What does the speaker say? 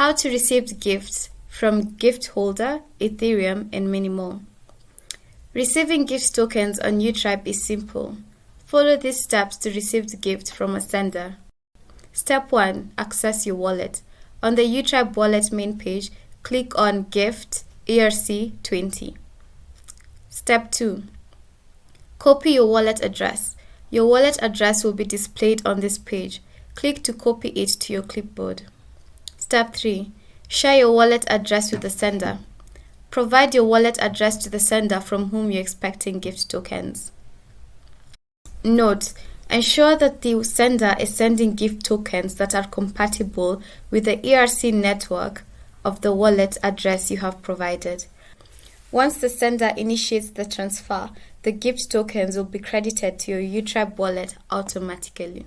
how to receive gifts from gift holder, Ethereum, and many more. Receiving gift tokens on Utribe is simple. Follow these steps to receive the gift from a sender. Step 1. Access your wallet. On the Utribe Wallet main page, click on Gift ERC20. Step 2. Copy your wallet address. Your wallet address will be displayed on this page. Click to copy it to your clipboard. Step 3. Share your wallet address with the sender. Provide your wallet address to the sender from whom you're expecting gift tokens. Note: ensure that the sender is sending gift tokens that are compatible with the ERC network of the wallet address you have provided. Once the sender initiates the transfer, the gift tokens will be credited to your Utribe wallet automatically.